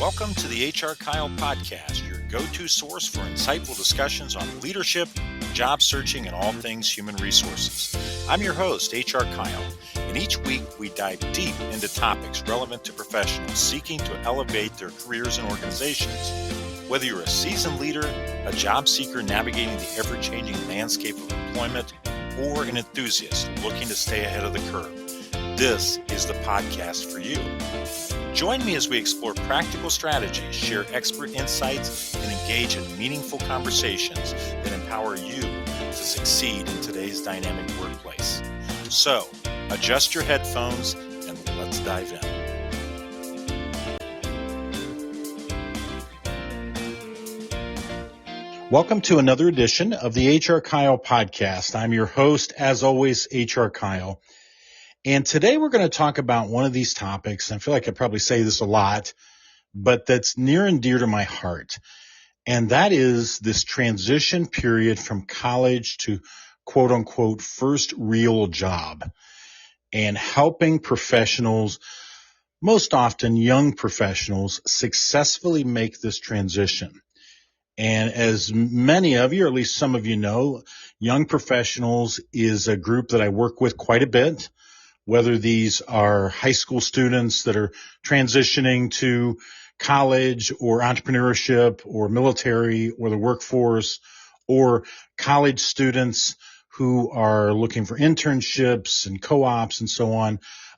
Welcome to the HRKyle Podcast, your go-to source for insightful discussions on leadership, job searching, and all things human resources. I'm your host, HRKyle, and each week we dive deep into topics relevant to professionals seeking to elevate their careers and organizations. Whether you're a seasoned leader, a job seeker navigating the ever-changing landscape of employment, or an enthusiast looking to stay ahead of the curve, this is the podcast for you. Join me as we explore practical strategies, share expert insights, and engage in meaningful conversations that empower you to succeed in today's dynamic workplace. So, adjust your headphones and let's dive in. Welcome to another edition of the HRKyle Podcast. I'm your host, as always, HRKyle. And today we're going to talk about one of these topics. I feel like I probably say this a lot, but that's near and dear to my heart. And that is this transition period from college to quote unquote first real job, and helping professionals, most often young professionals, successfully make this transition. And as many of you, or at least some of you know, young professionals is a group that I work with quite a bit. Whether these are high school students that are transitioning to college or entrepreneurship or military or the workforce, or college students who are looking for internships and co-ops and so on,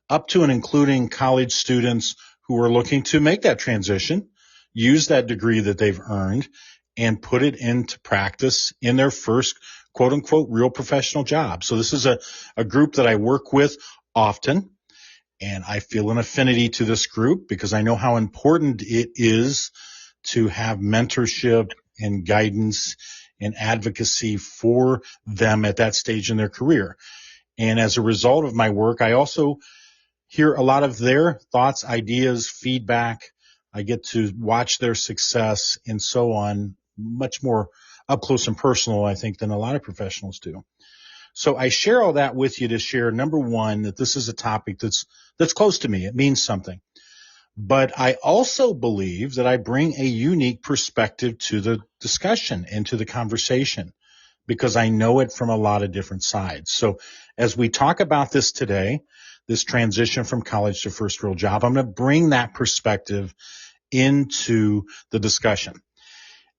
up to and including college students who are looking to make that transition, use that degree that they've earned, and put it into practice in their first quote unquote real professional job. So this is a group that I work with often, and I feel an affinity to this group because I know how important it is to have mentorship and guidance and advocacy for them at that stage in their career. And as a result of my work, I also hear a lot of their thoughts, ideas, feedback. I get to watch their success and so on, much more up close and personal, I think, than a lot of professionals do. So I share all that with you to share, number one, that this is a topic that's close to me. It means something. But I also believe that I bring a unique perspective to the discussion and to the conversation because I know it from a lot of different sides. So as we talk about this today, this transition from college to first real job, I'm going to bring that perspective into the discussion.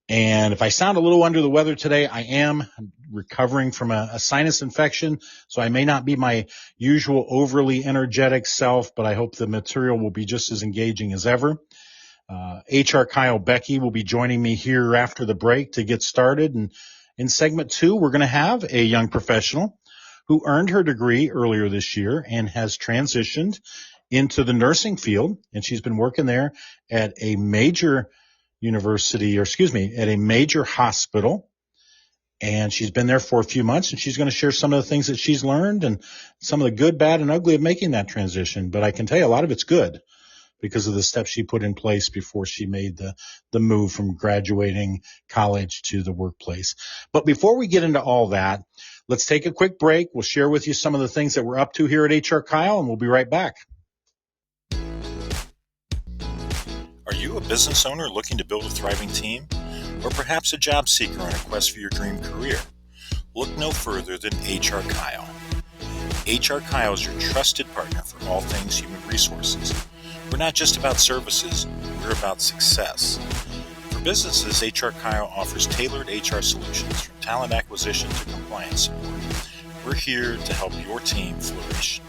And if I sound a little under the weather today, I am recovering from a sinus infection, so I may not be my usual overly energetic self, but I hope the material will be just as engaging as ever. HRKyle Becki will be joining me here after the break to get started. And in segment 2, we're going to have a young professional who earned her degree earlier this year and has transitioned into the nursing field. And she's been working there at a major at a major hospital. And she's been there for a few months, and she's going to share some of the things that she's learned and some of the good, bad, and ugly of making that transition. But I can tell you a lot of it's good because of the steps she put in place before she made the move from graduating college to the workplace. But before we get into all that, let's take a quick break. We'll share with you some of the things that we're up to here at HRKyle, and we'll be right back. Are you a business owner looking to build a thriving team? Or perhaps a job seeker on a quest for your dream career? Look no further than HRKyle. HRKyle is your trusted partner for all things human resources. We're not just about services, we're about success. For businesses, HRKyle offers tailored HR solutions from talent acquisition to compliance support. We're here to help your team flourish.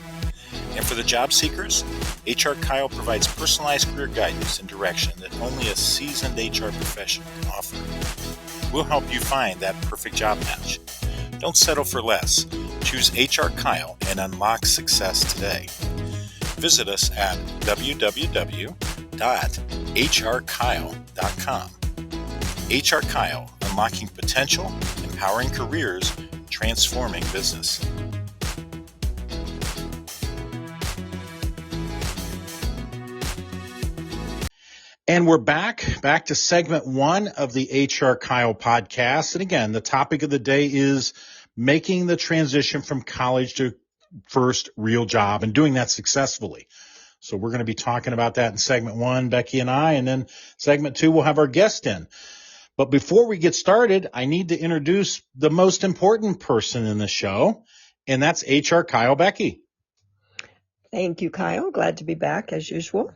And for the job seekers, HRKyle provides personalized career guidance and direction that only a seasoned HR professional can offer. We'll help you find that perfect job match. Don't settle for less. Choose HRKyle and unlock success today. Visit us at www.hrkyle.com. HRKyle, unlocking potential, empowering careers, transforming business. And we're back to segment 1 of the HRKyle podcast. And again, the topic of the day is making the transition from college to first real job and doing that successfully. So we're going to be talking about that in segment 1, Becki and I, and then segment 2, we'll have our guest in. But before we get started, I need to introduce the most important person in the show, and that's HRKyle Becki. Thank you, Kyle. Glad to be back as usual.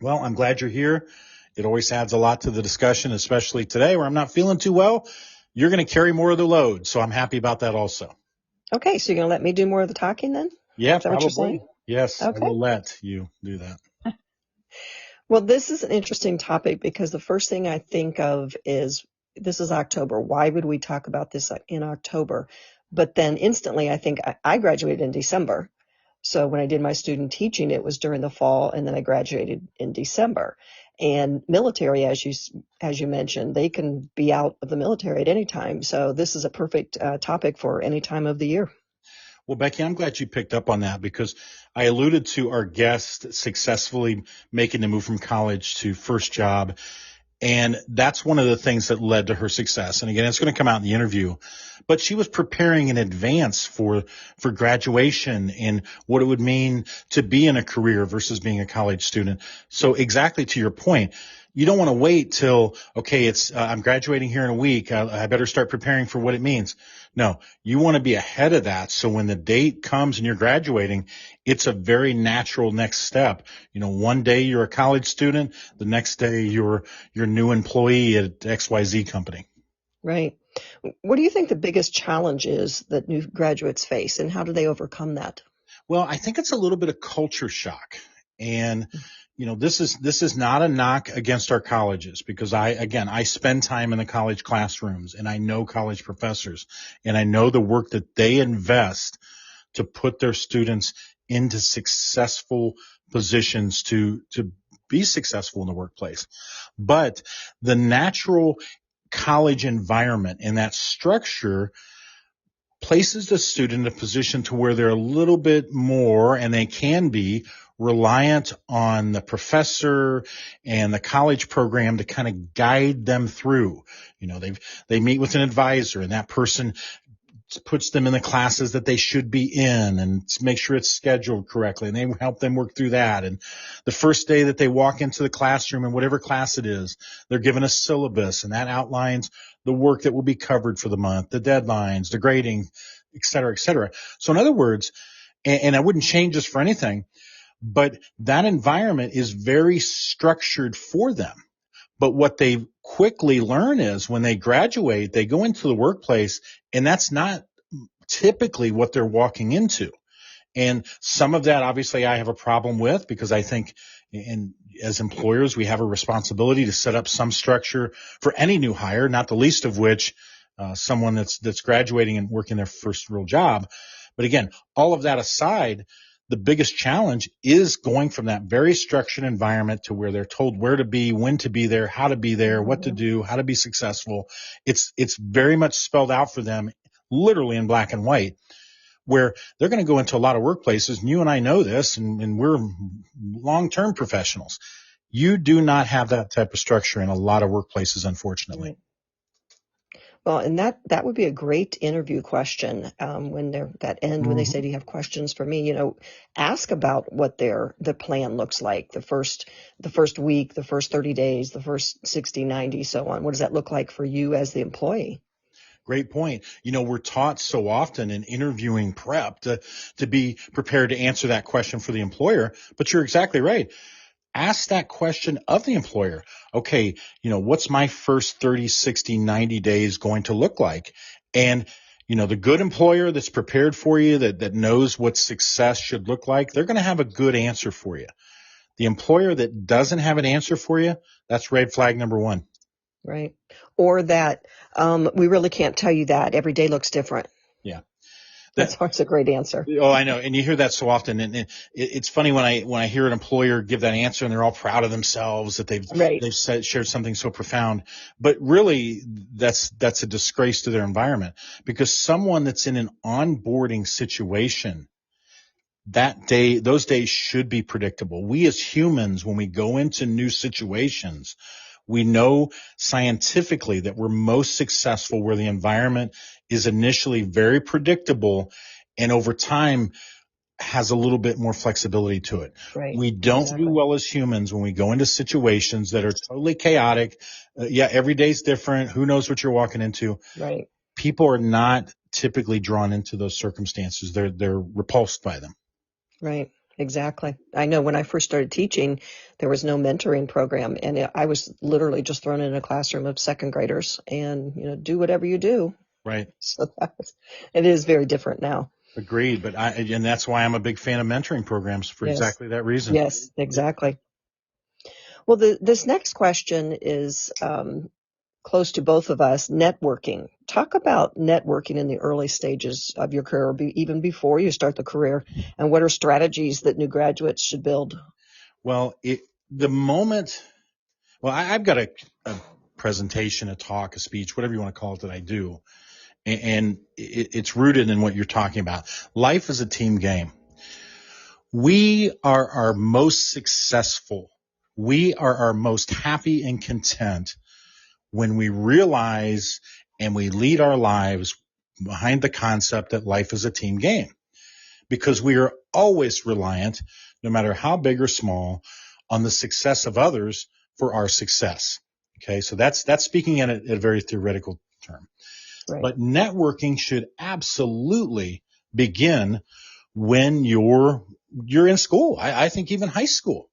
Well, I'm glad you're here. It always adds a lot to the discussion, especially today where I'm not feeling too well. You're going to carry more of the load, so I'm happy about that also. Okay, so you're going to let me do more of the talking then? Yeah, Is that what you're saying? probably. Yes, Okay. I will let you do that. Well, this is an interesting topic because the first thing I think of is this is October. Why would we talk about this in October? But then instantly I think I graduated in December. So when I did my student teaching, it was during the fall, and then I graduated in December. And military, as you mentioned, they can be out of the military at any time. So this is a perfect topic for any time of the year. Well, Becki, I'm glad you picked up on that because I alluded to our guest successfully making the move from college to first job. And that's one of the things that led to her success. And again, it's going to come out in the interview, but she was preparing in advance for graduation and what it would mean to be in a career versus being a college student. So exactly to your point, you don't want to wait till, okay, I'm graduating here in a week. I better start preparing for what it means. No, you want to be ahead of that. So when the date comes and you're graduating, it's a very natural next step. One day you're a college student, the next day you're new employee at XYZ company. Right. What do you think the biggest challenge is that new graduates face, and how do they overcome that? Well, I think it's a little bit of culture shock. And, this is not a knock against our colleges because I spend time in the college classrooms and I know college professors and I know the work that they invest to put their students into successful positions to be successful in the workplace. But the natural college environment and that structure places the student in a position to where they're a little bit more, and they can be, reliant on the professor and the college program to kind of guide them through. They meet with an advisor, and that person puts them in the classes that they should be in and make sure it's scheduled correctly. And they help them work through that. And the first day that they walk into the classroom in whatever class it is, they're given a syllabus, and that outlines the work that will be covered for the month, the deadlines, the grading, et cetera, et cetera. So in other words, and I wouldn't change this for anything, but that environment is very structured for them. But what they quickly learn is when they graduate, they go into the workplace, and that's not typically what they're walking into. And some of that, obviously, I have a problem with because I think as employers, we have a responsibility to set up some structure for any new hire, not the least of which someone that's graduating and working their first real job. But again, all of that aside, the biggest challenge is going from that very structured environment to where they're told where to be, when to be there, how to be there, what to do, how to be successful. It's very much spelled out for them, literally in black and white, where they're going to go into a lot of workplaces. And you and I know this, and we're long-term professionals. You do not have that type of structure in a lot of workplaces, unfortunately. Right. Well, and that would be a great interview question when they're when they say, "Do you have questions for me?" Ask about what the plan looks like, the first week, the first 30 days, the first 60, 90, so on. What does that look like for you as the employee? Great point. We're taught so often in interviewing prep to be prepared to answer that question for the employer, but you're exactly right. Ask that question of the employer. Okay, what's my first 30, 60, 90 days going to look like? And, the good employer that's prepared for you, that knows what success should look like, they're going to have a good answer for you. The employer that doesn't have an answer for you, that's red flag number 1. Right. Or that we really can't tell you that. Every day looks different. Yeah. That's always a great answer. Oh, I know. And you hear that so often. And it's funny when I hear an employer give that answer and they're all proud of themselves that they've shared something so profound. But really, that's a disgrace to their environment, because someone that's in an onboarding situation, those days should be predictable. We as humans, when we go into new situations, we know scientifically that we're most successful where the environment is initially very predictable, and over time, has a little bit more flexibility to it. Right. We don't Exactly. do well as humans when we go into situations that are totally chaotic. Every day's different. Who knows what you're walking into? Right. People are not typically drawn into those circumstances. They're repulsed by them. Right. Exactly. I know when I first started teaching, there was no mentoring program, and I was literally just thrown in a classroom of second graders and, do whatever you do. Right. So it is very different now. Agreed. And that's why I'm a big fan of mentoring programs for Yes. exactly that reason. Yes, exactly. Well, this next question is close to both of us, networking. Talk about networking in the early stages of your career, or even before you start the career, and what are strategies that new graduates should build? Well, I've got a presentation, a talk, a speech, whatever you want to call it, that I do. And it's rooted in what you're talking about. Life is a team game. We are our most successful. We are our most happy and content when we realize and we lead our lives behind the concept that life is a team game, because we are always reliant, no matter how big or small, on the success of others for our success. Okay, so that's speaking in a very theoretical term. Right. But networking should absolutely begin when you're in school. I think even high school.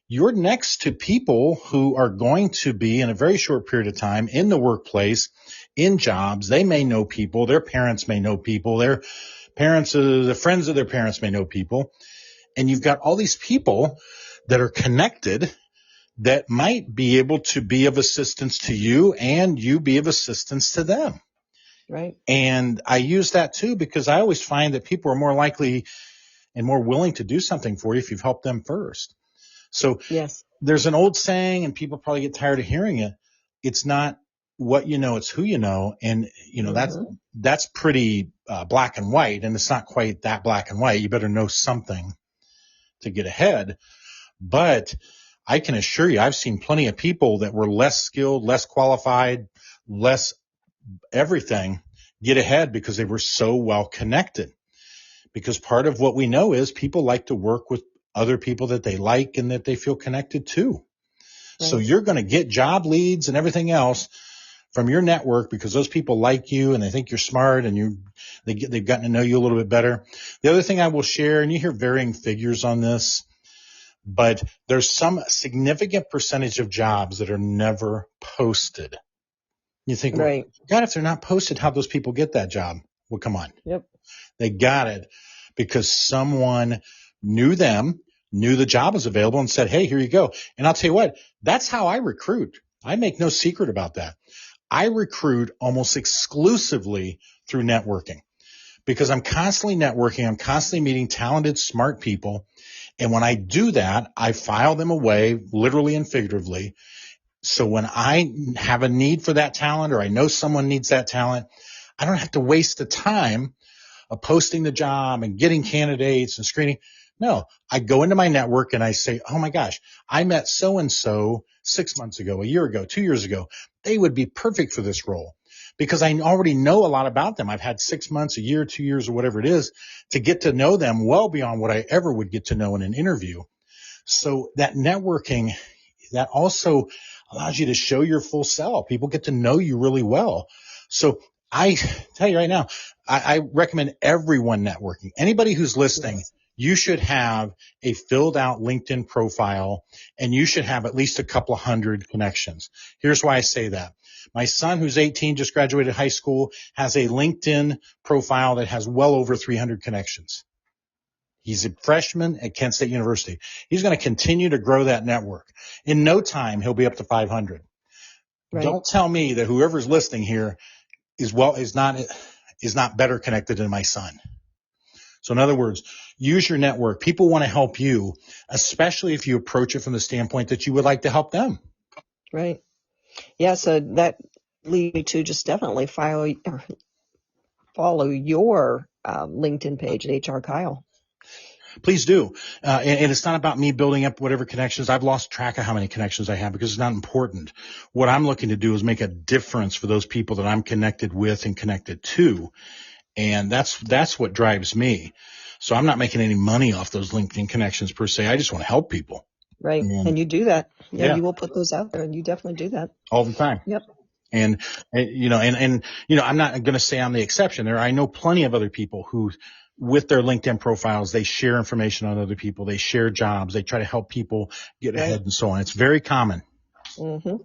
You're next to people who are going to be in a very short period of time in the workplace, in jobs. They may know people. Their parents may know people. Their parents, the friends of their parents may know people. And you've got all these people that are connected that might be able to be of assistance to you and you be of assistance to them. Right. And I use that too, because I always find that people are more likely and more willing to do something for you if you've helped them first. So yes, there's an old saying, and people probably get tired of hearing it. It's not what you know, it's who you know. And, that's pretty black and white. And it's not quite that black and white. You better know something to get ahead. But I can assure you, I've seen plenty of people that were less skilled, less qualified, less everything get ahead because they were so well connected. Because part of what we know is people like to work with other people that they like and that they feel connected to. Right. So you're going to get job leads and everything else from your network because those people like you and they think you're smart and they've gotten to know you a little bit better. The other thing I will share, and you hear varying figures on this, but there's some significant percentage of jobs that are never posted. You think, right. Well, God, if they're not posted, how'd those people get that job? Well, come on. Yep. They got it because someone knew them, knew the job was available and said, hey, here you go. And I'll tell you what, that's how I recruit. I make no secret about that. I recruit almost exclusively through networking because I'm constantly networking. I'm constantly meeting talented, smart people. And when I do that, I file them away, literally and figuratively. So when I have a need for that talent or I know someone needs that talent, I don't have to waste the time of posting the job and getting candidates and screening. No, I go into my network and I say, oh my gosh, I met so-and-so 6 months ago, a year ago, 2 years ago. They would be perfect for this role because I already know a lot about them. I've had 6 months, a year, 2 years, or whatever it is to get to know them well beyond what I ever would get to know in an interview. So that networking, that also allows you to show your full self. People get to know you really well. So I tell you right now, I recommend everyone networking. Anybody who's listening, yes. You should have a filled out LinkedIn profile and you should have at least a couple of hundred connections. Here's why I say that. My son, who's 18, just graduated high school, has a LinkedIn profile that has well over 300 connections. He's a freshman at Kent State University. He's going to continue to grow that network. In no time, he'll be up to 500. Right. Don't tell me that whoever's listening here is not better connected than my son. So in other words, use your network. People want to help you, especially if you approach it from the standpoint that you would like to help them. Right. Yeah. So that leads me to just definitely follow your LinkedIn page at HRKyle. Please do. And it's not about me building up whatever connections. I've lost track of how many connections I have because it's not important. What I'm looking to do is make a difference for those people that I'm connected with and connected to. And that's what drives me. So I'm not making any money off those LinkedIn connections per se. I just want to help people. Right. And you do that. Yeah, Yeah, you will put those out there, and you definitely do that. all the time. Yep. And I'm not going to say I'm the exception there. I know plenty of other people who, with their LinkedIn profiles, they share information on other people. They share jobs. They try to help people get ahead and so on. It's very common. Mm-hmm.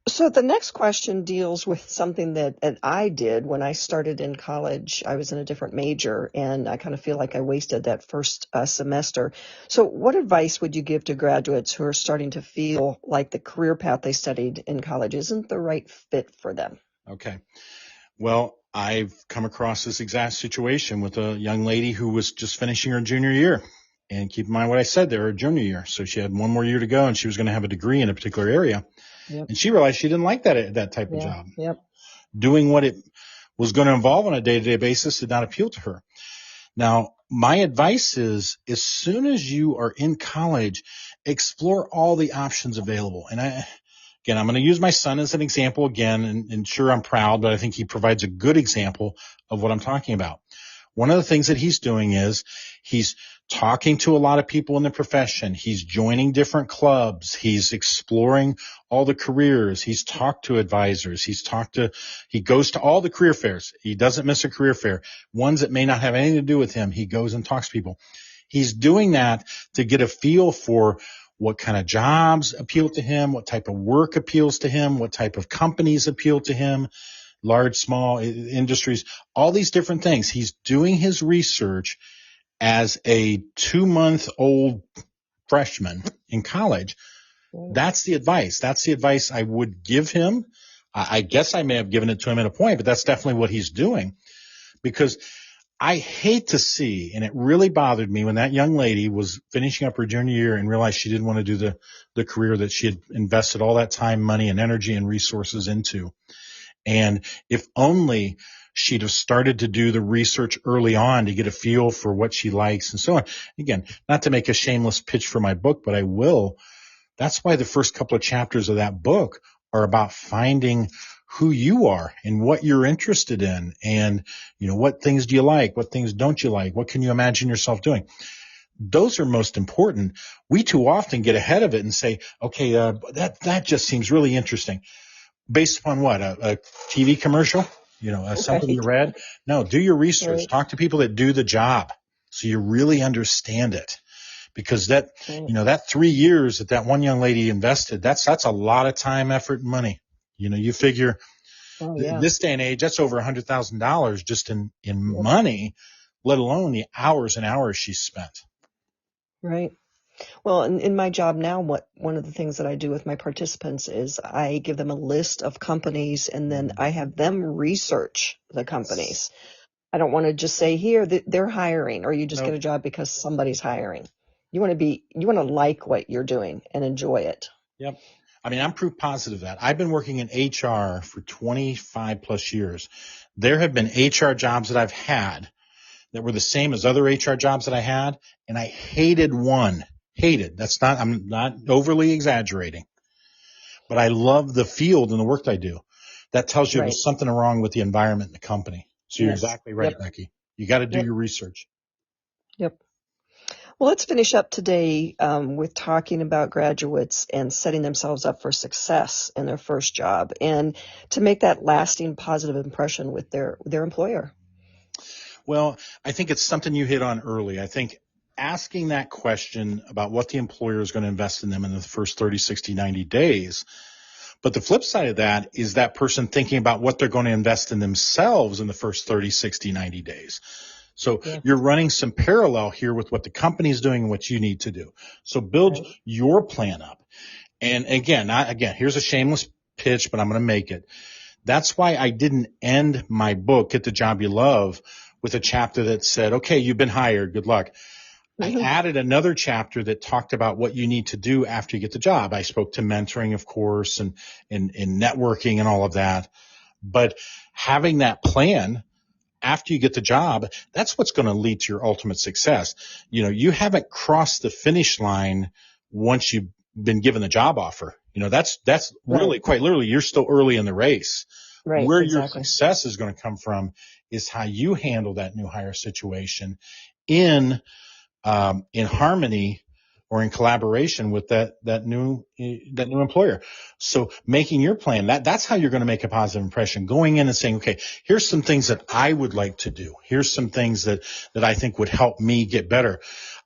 So the next question deals with something that I did when I started in college. I was in a different major, and I kind of feel like I wasted that first semester. So what advice would you give to graduates who are starting to feel like the career path they studied in college isn't the right fit for them? Okay. Well, I've come across this exact situation with a young lady who was just finishing her junior year. And keep in mind what I said there, her junior year. So she had one more year to go, and she was going to have a degree in a particular area. Yep. And she realized she didn't like that type of job. Yep. Doing what it was going to involve on a day-to-day basis did not appeal to her. Now, my advice is, as soon as you are in college, explore all the options available. And I'm going to use my son as an example again, and sure, I'm proud, but I think he provides a good example of what I'm talking about. One of the things that he's doing is he's talking to a lot of people in the profession. He's joining different clubs. He's exploring all the careers. He's talked to advisors. He goes to all the career fairs. He doesn't miss a career fair. Ones that may not have anything to do with him, he goes and talks to people. He's doing that to get a feel for what kind of jobs appeal to him, what type of work appeals to him, what type of companies appeal to him, large, small industries, all these different things. He's doing his research as a 2-month-old freshman in college. That's the advice. That's the advice I would give him. I guess I may have given it to him at a point, but that's definitely what he's doing, because I hate to see, and it really bothered me when that young lady was finishing up her junior year and realized she didn't want to do the career that she had invested all that time, money, and energy and resources into. And if only she'd have started to do the research early on to get a feel for what she likes and so on. Again, not to make a shameless pitch for my book, but I will. That's why the first couple of chapters of that book are about finding who you are and what you're interested in, and, what things do you like? What things don't you like? What can you imagine yourself doing? Those are most important. We too often get ahead of it and say, okay, that just seems really interesting. Based upon what? A TV commercial? Something you read? No, do your research. Right. Talk to people that do the job so you really understand it. Because that 3 years that one young lady invested, that's a lot of time, effort, and money. You figure this day and age, that's over $100,000 just in money, let alone the hours and hours she spent. Right. Well, in my job now, one of the things that I do with my participants is I give them a list of companies, and then I have them research the companies. I don't want to just say, here, they're hiring, or you just get a job because somebody's hiring. You want to like what you're doing and enjoy it. Yep. I mean, I'm proof positive of that. I've been working in HR for 25 plus years. There have been HR jobs that I've had that were the same as other HR jobs that I had, and I hated one. Hated. I'm not overly exaggerating, but I love the field and the work that I do. That tells you there's something wrong with the environment in the company. So you're exactly right, Becki. You got to do your research. Yep. Well, let's finish up today with talking about graduates and setting themselves up for success in their first job and to make that lasting positive impression with their employer. Well, I think it's something you hit on early. I think asking that question about what the employer is going to invest in them in the first 30, 60, 90 days. But the flip side of that is that person thinking about what they're going to invest in themselves in the first 30, 60, 90 days. So you're running some parallel here with what the company is doing and what you need to do. So build your plan up. And again, here's a shameless pitch, but I'm going to make it. That's why I didn't end my book, Get the Job You Love, with a chapter that said, okay, you've been hired. Good luck. I added another chapter that talked about what you need to do after you get the job. I spoke to mentoring, of course, and networking and all of that. But having that plan after you get the job, that's what's going to lead to your ultimate success. You haven't crossed the finish line once you've been given the job offer. That's really quite literally, you're still early in the race. Right, where your success is going to come from is how you handle that new hire situation in harmony or in collaboration with that new employer. So making your plan, that's how you're going to make a positive impression, going in and saying, okay, here's some things that I would like to do. Here's some things that I think would help me get better.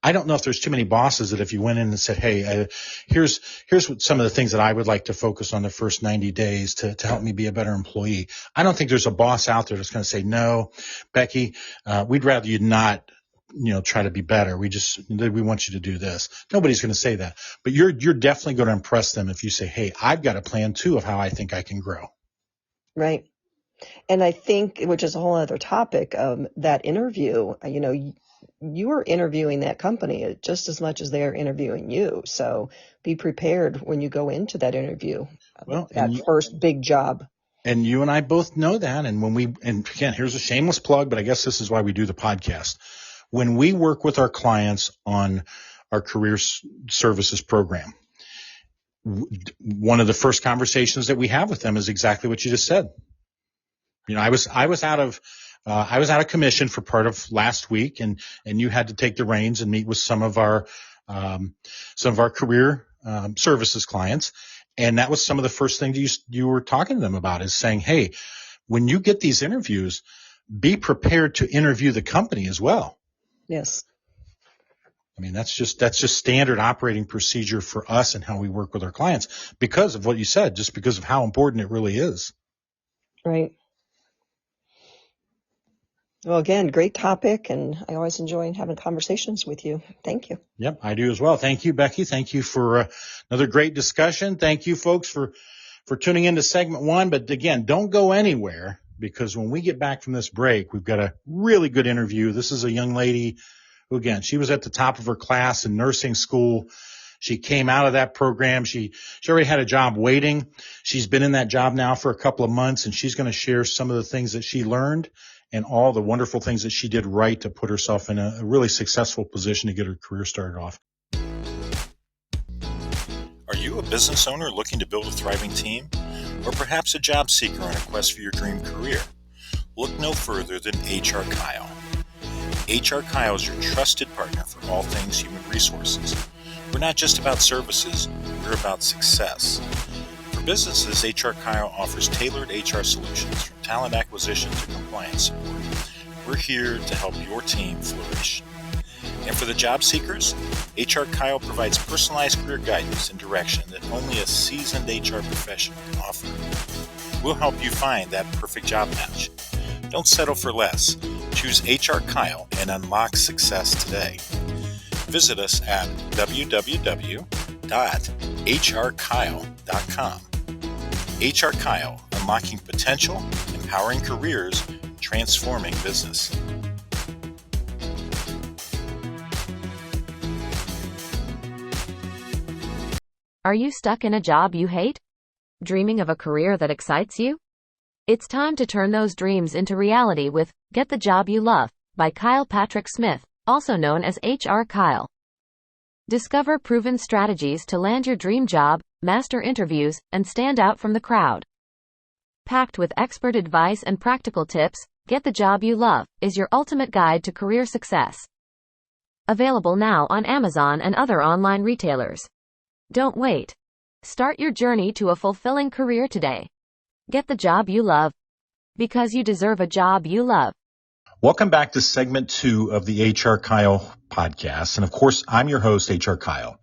I don't know if there's too many bosses that if you went in and said, hey, here's what some of the things that I would like to focus on the first 90 days to help me be a better employee. I don't think there's a boss out there that's going to say, no, Becki, we'd rather you not try to be better. We want you to do this. Nobody's going to say that, but you're definitely going to impress them if you say, hey, I've got a plan too of how I think I can grow. Right. And I think, which is a whole other topic, that interview, you are interviewing that company just as much as they're interviewing you. So be prepared when you go into that interview, first big job. And you and I both know that. And again, here's a shameless plug, but I guess this is why we do the podcast. When we work with our clients on our career services program, one of the first conversations that we have with them is exactly what you just said. I was out of commission for part of last week, and you had to take the reins and meet with some of our career services clients. And that was some of the first things you were talking to them about, is saying, hey, when you get these interviews, be prepared to interview the company as well. Yes. I mean, that's just standard operating procedure for us and how we work with our clients, because of what you said, just because of how important it really is. Right. Well, again, great topic, and I always enjoy having conversations with you. Thank you. Yep, I do as well. Thank you, Becki. Thank you for another great discussion. Thank you, folks, for tuning into segment 1. But again, don't go anywhere, because when we get back from this break, we've got a really good interview. This is a young lady who, again, she was at the top of her class in nursing school. She came out of that program. She already had a job waiting. She's been in that job now for a couple of months, and she's going to share some of the things that she learned and all the wonderful things that she did right to put herself in a really successful position to get her career started off. Are you a business owner looking to build a thriving team? Or perhaps a job seeker on a quest for your dream career? Look no further than HRKyle. HRKyle is your trusted partner for all things human resources. We're not just about services, we're about success. For businesses, HRKyle offers tailored HR solutions from talent acquisition to compliance support. We're here to help your team flourish. And for the job seekers, HRKyle provides personalized career guidance and direction that only a seasoned HR professional can offer. We'll help you find that perfect job match. Don't settle for less. Choose HRKyle and unlock success today. Visit us at www.hrkyle.com. HRKyle, unlocking potential, empowering careers, transforming business. Are you stuck in a job you hate? Dreaming of a career that excites you? It's time to turn those dreams into reality with Get the Job You Love by Kyle Patrick Smith, also known as HRKyle. Discover proven strategies to land your dream job, master interviews, and stand out from the crowd. Packed with expert advice and practical tips, Get the Job You Love is your ultimate guide to career success. Available now on Amazon and other online retailers. Don't wait. Start your journey to a fulfilling career today. Get the job you love, because you deserve a job you love. Welcome back to segment 2 of the HRKyle podcast. And of course, I'm your host, HRKyle.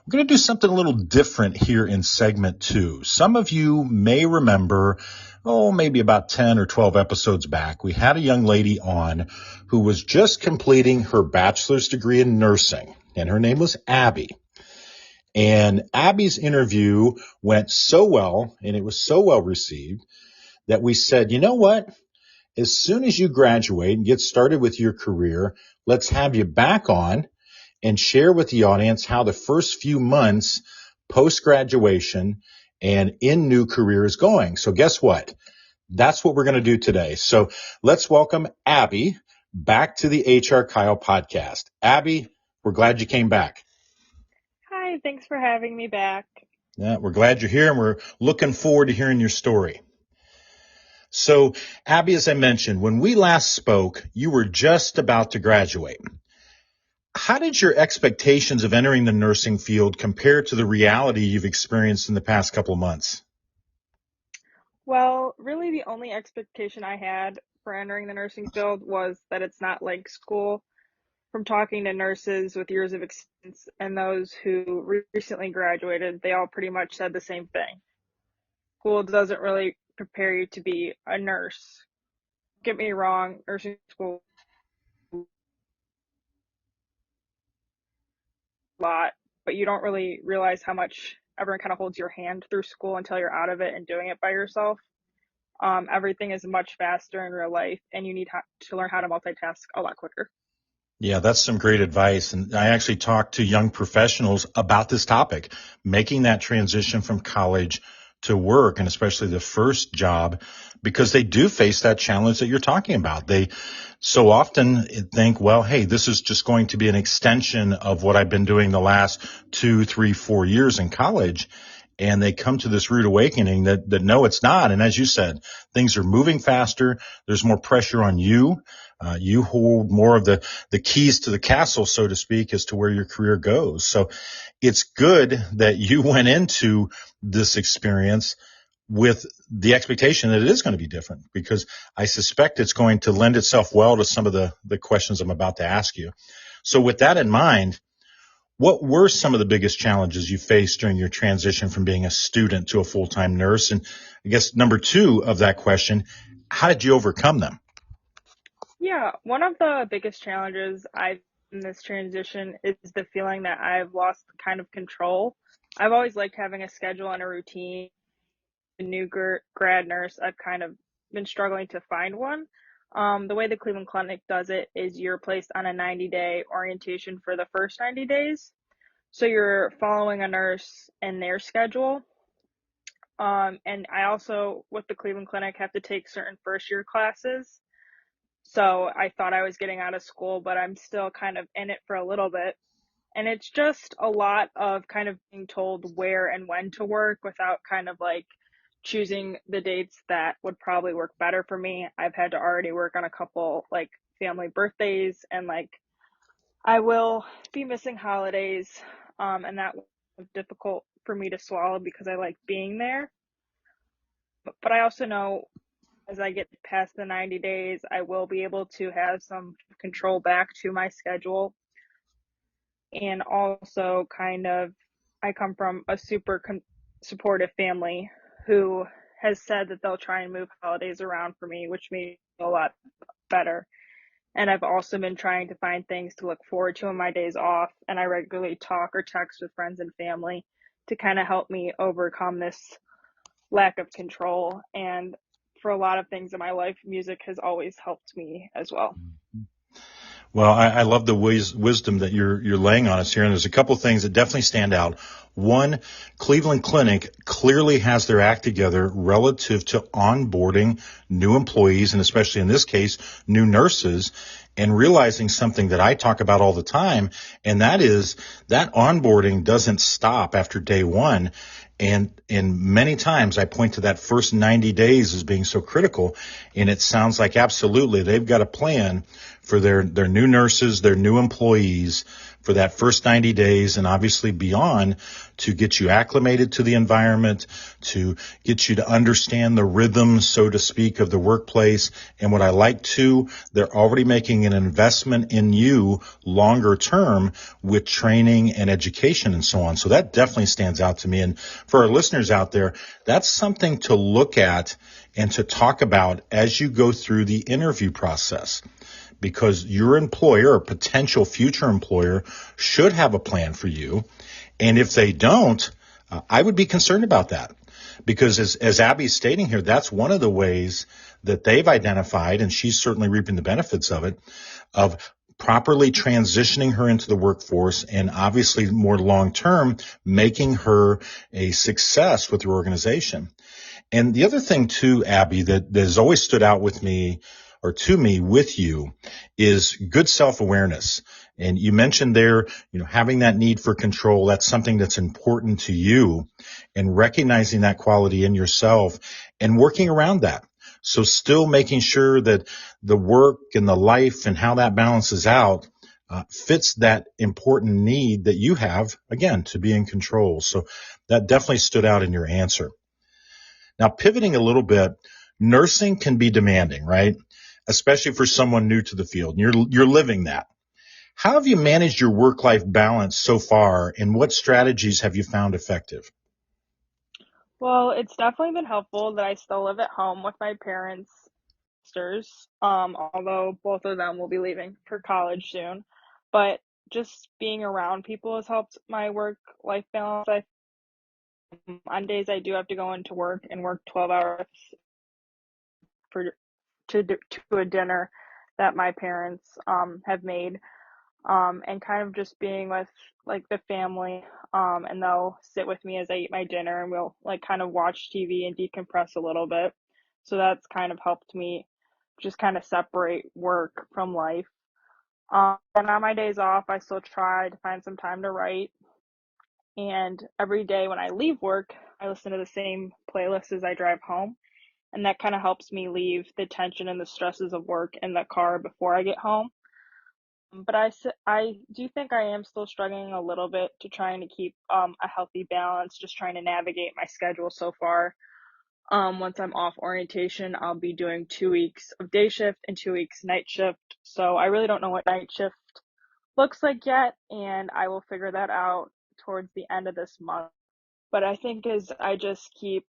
We're going to do something a little different here in segment 2. Some of you may remember, maybe about 10 or 12 episodes back, we had a young lady on who was just completing her bachelor's degree in nursing, and her name was Abby. And Abby's interview went so well, and it was so well received, that we said, you know what? As soon as you graduate and get started with your career, let's have you back on and share with the audience how the first few months post-graduation and in new career is going. So guess what? That's what we're going to do today. So let's welcome Abby back to the HRKyle podcast. Abby, we're glad you came back. Hi, thanks for having me back. Yeah, we're glad you're here, and we're looking forward to hearing your story. So, Abby, as I mentioned, when we last spoke, you were just about to graduate. How did your expectations of entering the nursing field compare to the reality you've experienced in the past couple of months? Well, really, the only expectation I had for entering the nursing field was that it's not like school. From talking to nurses with years of experience and those who recently graduated, they all pretty much said the same thing. School doesn't really prepare you to be a nurse. Get me wrong, nursing school a lot, but you don't really realize how much everyone kind of holds your hand through school until you're out of it and doing it by yourself. Everything is much faster in real life, and you need to learn how to multitask a lot quicker. Yeah, that's some great advice. And I actually talked to young professionals about this topic, making that transition from college to work, and especially the first job, because they do face that challenge that you're talking about. They so often think, well, hey, this is just going to be an extension of what I've been doing the last 2, 3, 4 years in college. And they come to this rude awakening that no, it's not. And as you said, things are moving faster. There's more pressure on you. You hold more of the keys to the castle, so to speak, as to where your career goes. So it's good that you went into this experience with the expectation that it is going to be different, because I suspect it's going to lend itself well to some of the questions I'm about to ask you. So with that in mind, what were some of the biggest challenges you faced during your transition from being a student to a full-time nurse? And I guess number 2 of that question, how did you overcome them? Yeah, one of the biggest challenges I've in this transition is the feeling that I've lost kind of control. I've always liked having a schedule and a routine. A new grad nurse, I've kind of been struggling to find one. The way the Cleveland Clinic does it is you're placed on a 90-day orientation for the first 90 days. So you're following a nurse and their schedule. And I also, with the Cleveland Clinic, have to take certain first year classes. So I thought I was getting out of school, but I'm still kind of in it for a little bit. And it's just a lot of kind of being told where and when to work without kind of like choosing the dates that would probably work better for me. I've had to already work on a couple like family birthdays, and like I will be missing holidays. And that was difficult for me to swallow because I like being there. But I also know as I get past the 90 days, I will be able to have some control back to my schedule. And also kind of, I come from a super supportive family who has said that they'll try and move holidays around for me, which made me feel a lot better. And I've also been trying to find things to look forward to on my days off. And I regularly talk or text with friends and family to kind of help me overcome this lack of control. And for a lot of things in my life, music has always helped me as well. Well, I love the wisdom that you're laying on us here. And there's a couple of things that definitely stand out. One, Cleveland Clinic clearly has their act together relative to onboarding new employees, and especially in this case, new nurses, and realizing something that I talk about all the time, and that is that onboarding doesn't stop after day one. And many times I point to that first 90 days as being so critical. And it sounds like absolutely they've got a plan for their new nurses, their new employees for that first 90 days and obviously beyond, to get you acclimated to the environment, to get you to understand the rhythms, so to speak, of the workplace. And what I like too, they're already making an investment in you longer term with training and education and so on. So that definitely stands out to me. And for our listeners out there, that's something to look at and to talk about as you go through the interview process, because your employer or potential future employer should have a plan for you. And if they don't, I would be concerned about that, because as Abby's stating here, that's one of the ways that they've identified, and she's certainly reaping the benefits of it, of properly transitioning her into the workforce and obviously more long-term, making her a success with your organization. And the other thing too, Abby, that has always stood out with me or to me with you is good self-awareness. And you mentioned there, having that need for control, that's something that's important to you, and recognizing that quality in yourself and working around that. So still making sure that the work and the life and how that balances out fits that important need that you have, again, to be in control. So that definitely stood out in your answer. Now, pivoting a little bit, nursing can be demanding, right? Especially for someone new to the field. You're living that. How have you managed your work-life balance so far, and what strategies have you found effective? Well, it's definitely been helpful that I still live at home with my parents, sisters, although both of them will be leaving for college soon. But just being around people has helped my work-life balance. On days I do have to go into work and work 12 hours for to a dinner that my parents have made, and kind of just being with like the family, and they'll sit with me as I eat my dinner and we'll like kind of watch TV and decompress a little bit. So that's kind of helped me just kind of separate work from life. And on my days off, I still try to find some time to write. And every day when I leave work, I listen to the same playlist as I drive home. And that kind of helps me leave the tension and the stresses of work in the car before I get home. But I do think I am still struggling a little bit to trying to keep a healthy balance, just trying to navigate my schedule so far. Once I'm off orientation, I'll be doing 2 weeks of day shift and 2 weeks night shift. So I really don't know what night shift looks like yet, and I will figure that out towards the end of this month. But I think as I just keep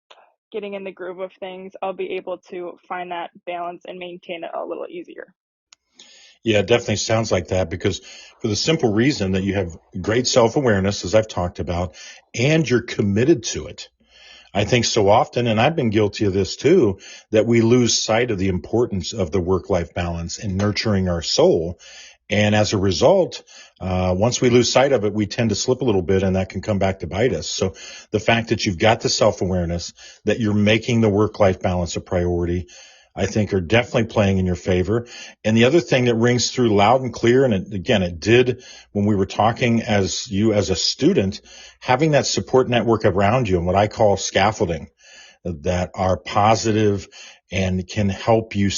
getting in the groove of things, I'll be able to find that balance and maintain it a little easier. Yeah, it definitely sounds like that, because for the simple reason that you have great self-awareness, as I've talked about, and you're committed to it. I think so often, and I've been guilty of this too, that we lose sight of the importance of the work-life balance and nurturing our soul. And as a result, once we lose sight of it, we tend to slip a little bit, and that can come back to bite us. So the fact that you've got the self-awareness, that you're making the work-life balance a priority, I think are definitely playing in your favor. And the other thing that rings through loud and clear, and it did when we were talking as a student, having that support network around you, and what I call scaffolding, that are positive and can help you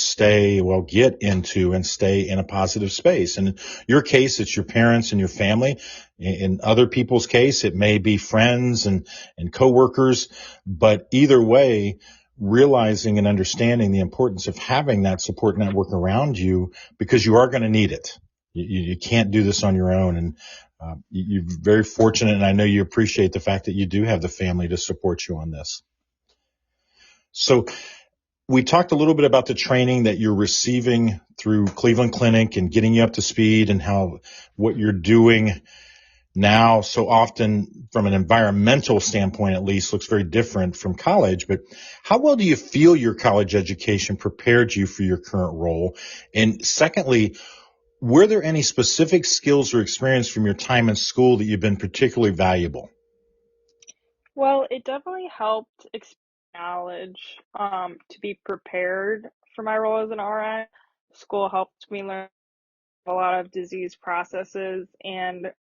get into and stay in a positive space. And in your case, it's your parents and your family. In other people's case, it may be friends and coworkers, but either way, realizing and understanding the importance of having that support network around you, because you are going to need it. You can't do this on your own. And you're very fortunate, and I know you appreciate the fact that you do have the family to support you on this. So we talked a little bit about the training that you're receiving through Cleveland Clinic and getting you up to speed, and how what you're doing now so often from an environmental standpoint, at least, looks very different from college. But how well do you feel your college education prepared you for your current role? And secondly, were there any specific skills or experience from your time in school that you've been particularly valuable? Well, it definitely helped expand knowledge, to be prepared for my role as an RN. School helped me learn a lot of disease processes and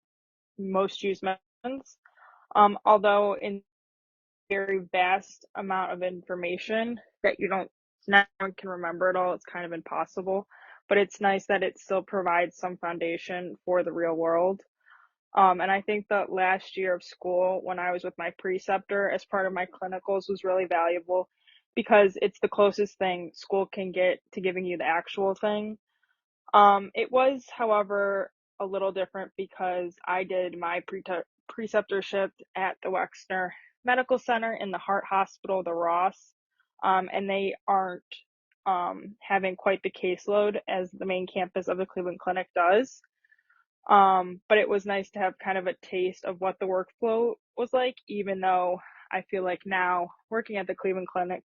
most used medicines. Although in very vast amount of information that no one can remember it all, it's kind of impossible. But it's nice that it still provides some foundation for the real world. And I think that last year of school, when I was with my preceptor as part of my clinicals, was really valuable, because it's the closest thing school can get to giving you the actual thing. It was, however, a little different because I did my preceptorship at the Wexner Medical Center in the Heart Hospital, the Ross, and they aren't having quite the caseload as the main campus of the Cleveland Clinic does. But it was nice to have kind of a taste of what the workflow was like, even though I feel like now working at the Cleveland Clinic,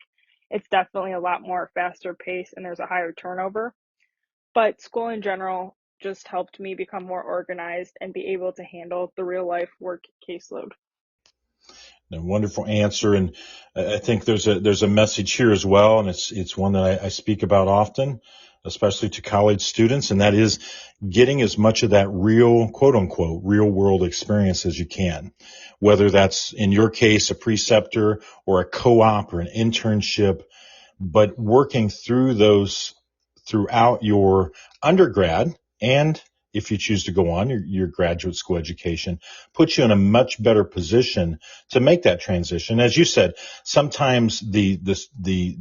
it's definitely a lot more faster pace and there's a higher turnover. But school in general just helped me become more organized and be able to handle the real life work caseload. A wonderful answer. And I think there's a message here as well. And it's one that I speak about often, especially to college students. And that is getting as much of that real, quote unquote, real world experience as you can, whether that's in your case, a preceptor or a co-op or an internship. but working through those throughout your undergrad, and if you choose to go on your graduate school education, puts you in a much better position to make that transition. As you said, sometimes the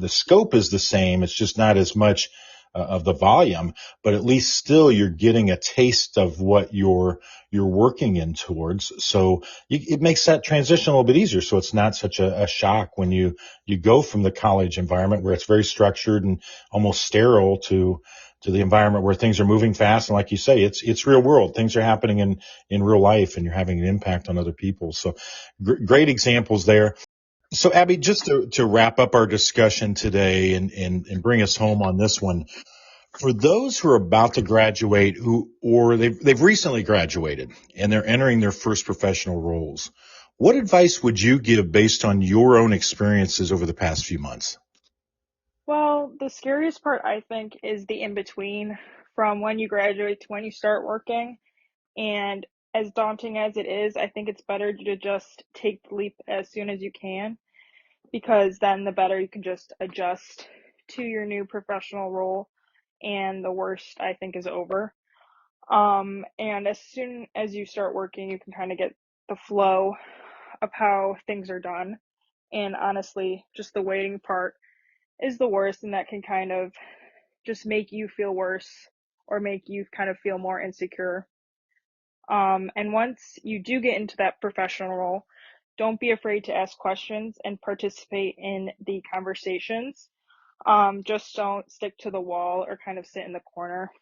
scope is the same. It's just not as much of the volume, but at least still you're getting a taste of what you're working in towards. So it makes that transition a little bit easier. So it's not such a shock when you go from the college environment where it's very structured and almost sterile to the environment where things are moving fast. And like you say, it's real world. Things are happening in real life, and you're having an impact on other people. So great examples there. So Abby, just to wrap up our discussion today and bring us home on this one, for those who are about to graduate or they've recently graduated and they're entering their first professional roles, what advice would you give based on your own experiences over the past few months? Well, the scariest part, I think, is the in-between from when you graduate to when you start working. And as daunting as it is, I think it's better to just take the leap as soon as you can, because then the better you can just adjust to your new professional role, and the worst, I think, is over. And as soon as you start working, you can kind of get the flow of how things are done. And honestly, just the waiting part is the worst, and that can kind of just make you feel worse or make you kind of feel more insecure. And once you do get into that professional role, don't be afraid to ask questions and participate in the conversations. Just don't stick to the wall or kind of sit in the corner.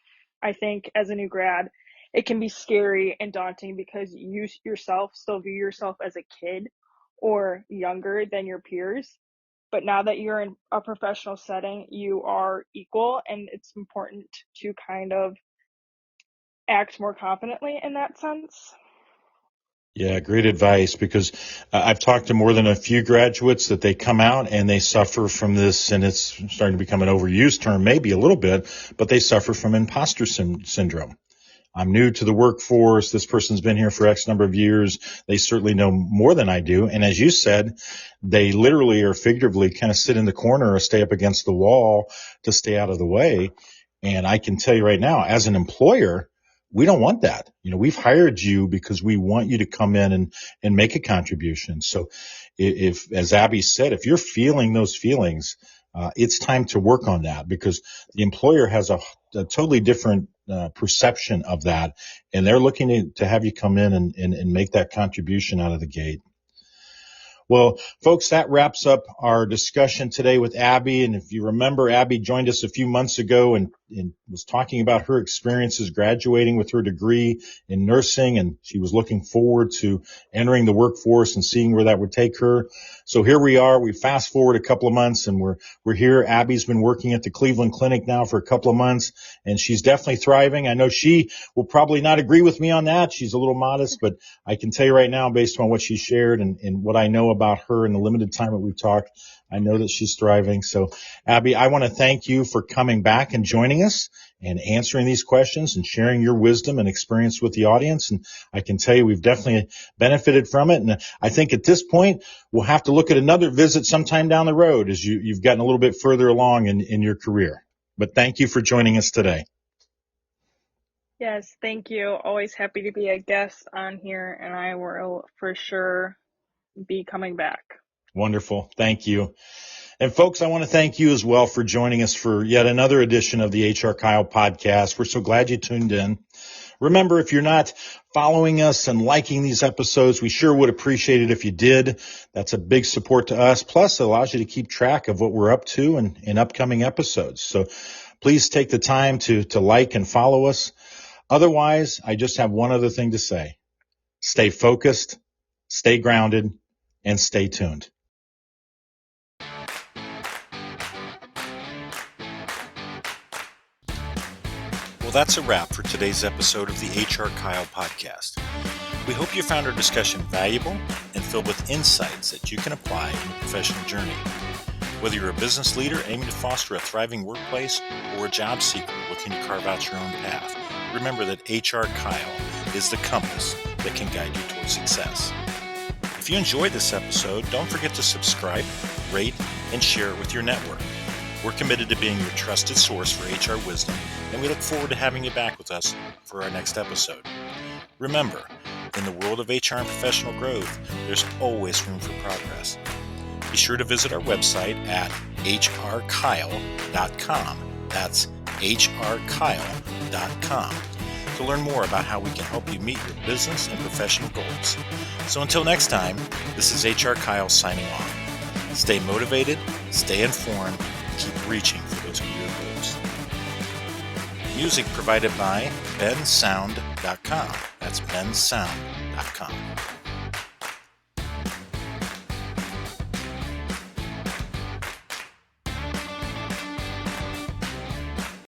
I think as a new grad, it can be scary and daunting because you yourself still view yourself as a kid or younger than your peers. But now that you're in a professional setting, you are equal, and it's important to kind of act more confidently in that sense. Yeah, great advice, because I've talked to more than a few graduates that they come out and they suffer from this, and it's starting to become an overused term, maybe a little bit, but they suffer from imposter syndrome. I'm new to the workforce. This person's been here for X number of years. They certainly know more than I do. And as you said, they literally or figuratively kind of sit in the corner or stay up against the wall to stay out of the way. And I can tell you right now, as an employer, we don't want that. We've hired you because we want you to come in and make a contribution. So if, as Abby said, if you're feeling those feelings, it's time to work on that, because the employer has a totally different perception of that, and they're looking to have you come in and make that contribution out of the gate. Well, folks, that wraps up our discussion today with Abby. And if you remember, Abby joined us a few months ago and was talking about her experiences graduating with her degree in nursing. And she was looking forward to entering the workforce and seeing where that would take her. So here we are. We fast forward a couple of months and we're here. Abby's been working at the Cleveland Clinic now for a couple of months, and she's definitely thriving. I know she will probably not agree with me on that. She's a little modest, but I can tell you right now, based on what she shared and what I know about her in the limited time that we've talked, I know that she's thriving. So Abby, I want to thank you for coming back and joining us and answering these questions and sharing your wisdom and experience with the audience. And I can tell you we've definitely benefited from it. And I think at this point, we'll have to look at another visit sometime down the road as you've gotten a little bit further along in your career. But thank you for joining us today. Yes, thank you. Always happy to be a guest on here, and I will for sure be coming back. Wonderful. Thank you. And folks, I want to thank you as well for joining us for yet another edition of the HRKyle Podcast. We're so glad you tuned in. Remember, if you're not following us and liking these episodes, we sure would appreciate it if you did. That's a big support to us. Plus, it allows you to keep track of what we're up to in upcoming episodes. So please take the time to like and follow us. Otherwise, I just have one other thing to say. Stay focused, stay grounded, and stay tuned. Well, that's a wrap for today's episode of the HRKyle Podcast. We hope you found our discussion valuable and filled with insights that you can apply in your professional journey. Whether you're a business leader aiming to foster a thriving workplace or a job seeker looking to carve out your own path, remember that HRKyle is the compass that can guide you towards success. If you enjoyed this episode, don't forget to subscribe, rate, and share it with your network. We're committed to being your trusted source for HR wisdom, and we look forward to having you back with us for our next episode. Remember, in the world of HR and professional growth, there's always room for progress. Be sure to visit our website at HRKyle.com. That's HRKyle.com to learn more about how we can help you meet your business and professional goals. So until next time, this is HR Kyle signing off. Stay motivated, stay informed, and keep reaching for those career goals. Music provided by bensound.com. That's bensound.com.